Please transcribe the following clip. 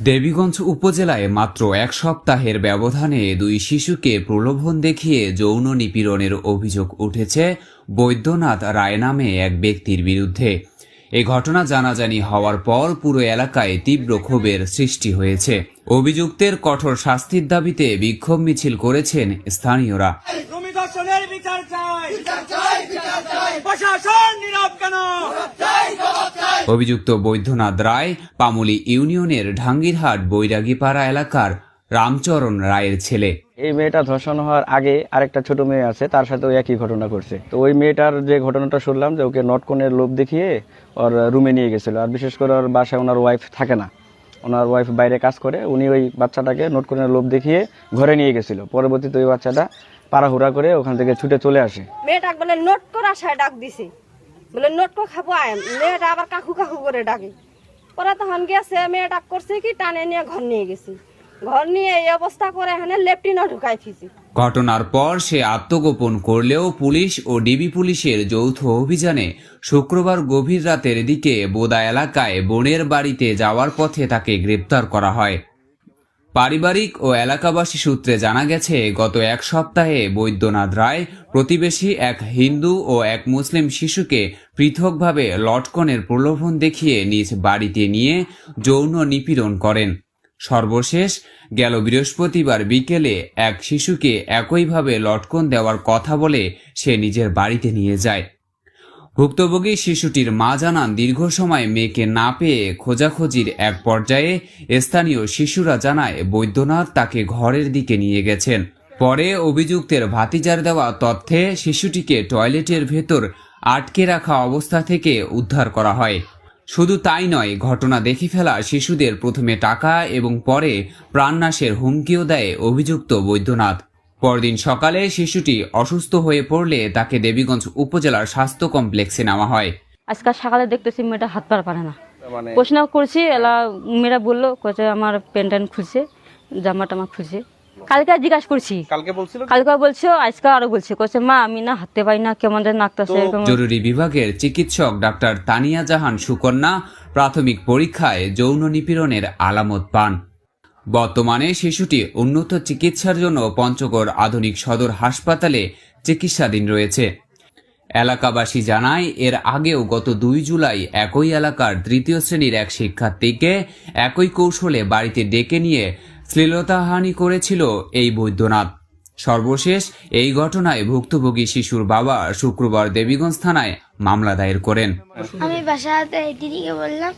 দেবীগঞ্জ উপজেলায় মাত্র এক সপ্তাহের ব্যবধানে দুই শিশুকে প্রলোভন দেখিয়ে যৌন নিপীড়নের অভিযোগ উঠেছে বৈদ্যনাথ রায় নামে এক ব্যক্তির বিরুদ্ধে। এ ঘটনা জানাজানি হওয়ার পর পুরো এলাকায় তীব্র ক্ষোভের সৃষ্টি হয়েছে। অভিযুক্তের কঠোর শাস্তির দাবিতে বিক্ষোভ মিছিল করেছেন স্থানীয়রা। অভিযুক্ত বৈদ্যনাথ রায় পামুলী ইউনিয়নের ঢাঙ্গিরহাট বৈরাগীপাড়া এলাকার রামচরণ রায়ের ছেলে। এই মেয়েটা ধর্ষণ হওয়ার আগে আরেকটা ছোট মেয়ে আছে, তার সাথে ওই একই ঘটনা করছে। তো ওই মেয়েটার যে ঘটনাটা শুনলাম যে ওকে নটকনের লোভ দেখিয়ে ওর রুমে নিয়ে গেছিল, আর বিশেষ করে ওর বাসায় ওনার ওয়াইফ থাকে না, ওনার ওয়াইফ বাইরে কাজ করে। উনি ওই বাচ্চাটাকে নটকনের লোভ দেখিয়ে ঘরে নিয়ে গেছিল। পরবর্তীতে ওই বাচ্চাটা পাড়াহুড়া করে ওখান থেকে ছুটে চলে আসে। মেয়েটা বলে নোট করে আসায় ডাক দিছে, বলে নোট করে খাবো আয়। মেয়েটা আবার কাকু কাকু করে ডাকে। পরে তখন গেছে মেয়েটা করছে কি টানে নিয়ে ঘর নিয়ে গেছে। ঘর নিয়ে এই অবস্থা করে এখানে লেফটিনও ঢুকাই দিয়েছি। ঘটনার পর সে আত্মগোপন করলেও পুলিশ ও ডিবি পুলিশের যৌথ অভিযানে শুক্রবার গভীর রাতের দিকে বোদা এলাকায় বোনের বাড়িতে যাওয়ার পথে তাকে গ্রেপ্তার করা হয়। পারিবারিক ও এলাকাবাসী সূত্রে জানা গেছে, গত এক সপ্তাহে বৈদ্যনাথ রায় প্রতিবেশী এক হিন্দু ও এক মুসলিম শিশুকে পৃথকভাবে লটকনের প্রলোভন দেখিয়ে নিজ বাড়িতে নিয়ে যৌন নিপীড়ন করেন। সর্বশেষ গেল বৃহস্পতিবার বিকেলে এক শিশুকে একইভাবে লটকন দেওয়ার কথা বলে সে নিজের বাড়িতে নিয়ে যায়। ভুক্তভোগী শিশুটির মা জানান, দীর্ঘ সময় মেয়েকে না পেয়ে খোঁজাখুঁজির এক পর্যায়ে স্থানীয় শিশুরা জানায় বৈদ্যনাথ তাকে ঘরের দিকে নিয়ে গেছেন। পরে অভিযুক্তের ভাতিজার দেওয়া তথ্যে শিশুটিকে টয়লেটের ভেতর আটকে রাখা অবস্থা থেকে উদ্ধার করা হয়। শুধু তাই নয়, ঘটনা দেখে ফেলা শিশুদের প্রথমে টাকা এবং পরে প্রাণনাশের হুমকিও দেয় অভিযুক্ত বৈদ্যনাথ। পরদিন সকালে শিশুটি অসুস্থ হয়ে পড়লে তাকে দেবীগঞ্জ উপজেলার স্বাস্থ্য কমপ্লেক্সে নেওয়া হয়। আজকে সকালে দেখতেছি মেয়েটা হাত পারে না। প্রশ্ন করছি, এলা মেয়েরা বললো আমার প্যান্ট খুলছে, জামা টামা খুলছে। কালকে জিজ্ঞাসা করছি, কালকে বলছো, আজকে আরো বলছে, মা আমি না হাঁটতে পারি না, কেমন যেন লাগতেছে। জরুরি বিভাগের চিকিৎসক ডাক্তার তানিয়া জাহান সুকন্যা প্রাথমিক পরীক্ষায় যৌন নিপীড়নের আলামত পান। বর্তমানে শিশুটি উন্নত চিকিৎসার জন্য পঞ্চগড় আধুনিক সদর হাসপাতালে চিকিৎসাধীন রয়েছে। এলাকাবাসী জানায়, এর আগেও গত 2 জুলাই একই এলাকার 3য় শ্রেণীর এক শিক্ষার্থীকে একই কৌশলে বাড়িতে ডেকে নিয়ে শ্লীলতাহানি করেছিল এই বৈদ্যনাথ। সর্বশেষ এই ঘটনায় ভুক্তভোগী শিশুর বাবা শুক্রবার দেবীগঞ্জ থানায় মামলা দায়ের করেন। আমি বাসাতে দিদিকে বললাম